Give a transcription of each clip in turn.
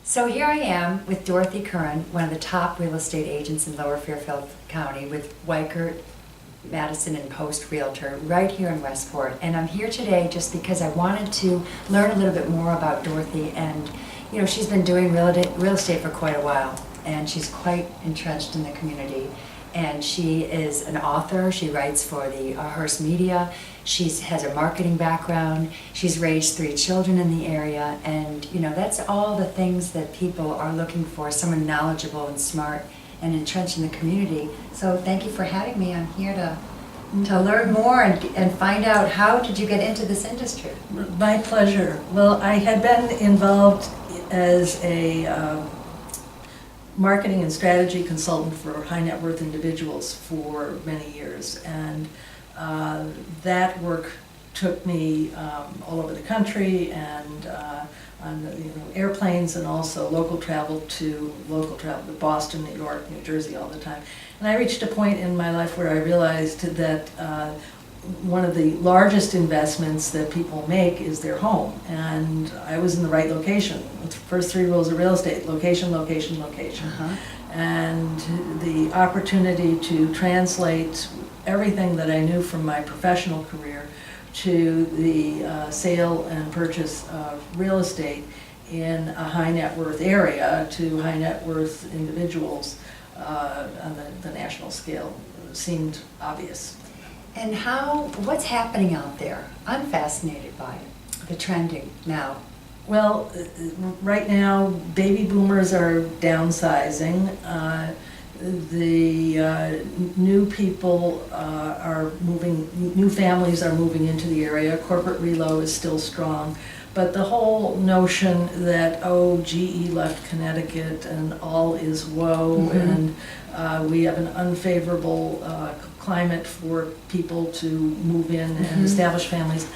So here I am with Dorothy Curran, one of the top real estate agents in Lower Fairfield County with Weichert, Madison, and Post Realtor right here in Westport. And I'm here today just because I wanted to learn a little bit more about Dorothy. And you know, she's been doing real estate for quite a while, and she's quite entrenched in the community. And she is an author. She writes for the Hearst Media. She has a marketing background. She's raised 3 children in the area, and you know, that's all the things that people are looking for, someone knowledgeable and smart and entrenched in the community. So thank you for having me. I'm here to learn more and find out, how did you get into this industry? My pleasure. Well, I had been involved as a marketing and strategy consultant for high net worth individuals for many years, and that work took me all over the country and on airplanes, and also local travel to Boston, New York, New Jersey all the time. And I reached a point in my life where I realized that one of the largest investments that people make is their home, and I was in the right location. The first 3 rules of real estate: location, location, location. And the opportunity to translate everything that I knew from my professional career to the sale and purchase of real estate in a high net worth area to high net worth individuals on the national scale seemed obvious. And what's happening out there? I'm fascinated by it, the trending now. Well, right now, baby boomers are downsizing. The new people are moving, new families are moving into the area. Corporate relo is still strong. But the whole notion that, oh, GE left Connecticut and all is woe, and we have an unfavorable climate for people to move in and establish families,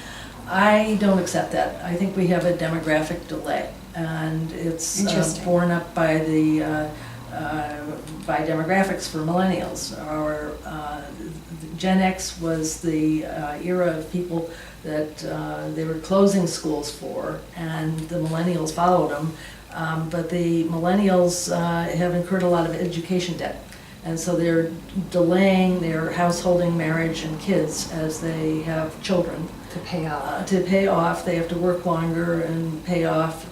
I don't accept that. I think we have a demographic delay, and it's borne up by the by demographics for millennials. Or Gen X was the era of people that they were closing schools for, and the millennials followed them. But the millennials have incurred a lot of education debt, and so they're delaying their householding, marriage, and kids as they have children. To pay off. To pay off, they have to work longer and pay off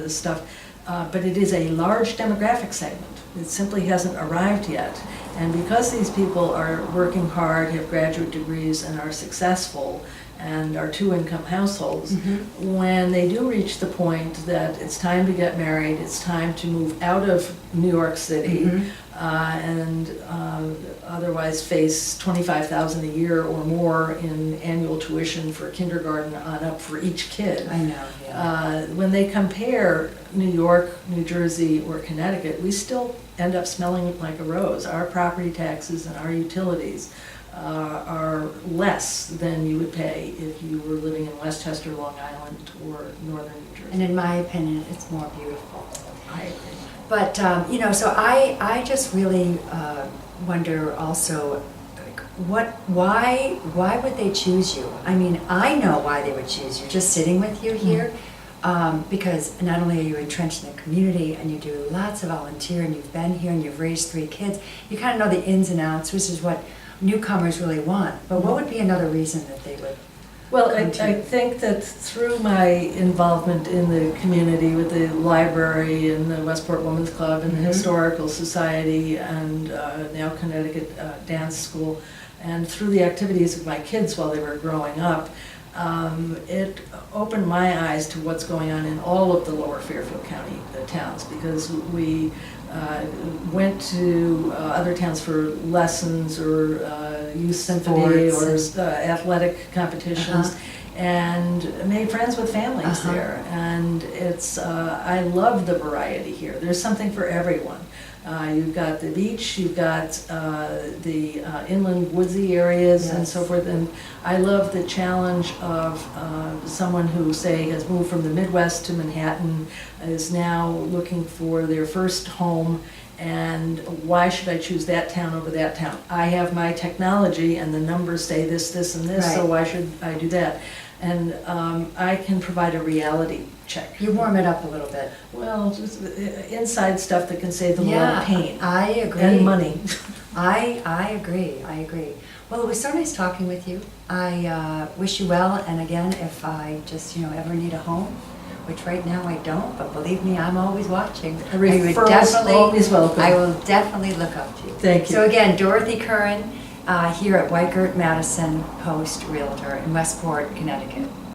stuff. But it is a large demographic segment. It simply hasn't arrived yet. And because these people are working hard, have graduate degrees, and are successful, and are 2-income households, when they do reach the point that it's time to get married, it's time to move out of New York City, and otherwise face $25,000 a year or more in annual tuition for kindergarten on up for each kid. I know, yeah. When they compare New York, New Jersey, or Connecticut, we still end up smelling like a rose. Our property taxes and our utilities are less than you would pay if you were living in Westchester, Long Island, or northern New Jersey. And in my opinion, it's more beautiful. I agree. But you know, so I just really wonder also, why would they choose you? I mean, I know why they would choose you. Just sitting with you here, because not only are you entrenched in the community and you do lots of volunteer, and you've been here and you've raised 3 kids, you kind of know the ins and outs, which is what newcomers really want. But what would be another reason that they would? Well, I think that through my involvement in the community with the library and the Westport Women's Club and the Historical Society and now Connecticut Dance School, and through the activities of my kids while they were growing up, it opened my eyes to what's going on in all of the Lower Fairfield County towns, because we went to other towns for lessons or youth symphony or athletic competitions, and made friends with families there. And it's I love the variety here. There's something for everyone. You've got the beach, you've got the inland woodsy areas and so forth, and I love the challenge of someone who, say, has moved from the Midwest to Manhattan, is now looking for their first home, and why should I choose that town over that town? I have my technology and the numbers say this, this, and this, so why should I do that? And I can provide a reality check. You warm it up a little bit. Well, just inside stuff that can save them a lot of pain. I agree. And money. I agree. Well, it was so nice talking with you. I wish you well, and again, if I just, ever need a home, which right now I don't, but believe me, I'm always watching. A referral's always welcome. I will definitely look up to you. Thank you. So again, Dorothy Curran, here at Weikert Madison Post Realtor in Westport, Connecticut.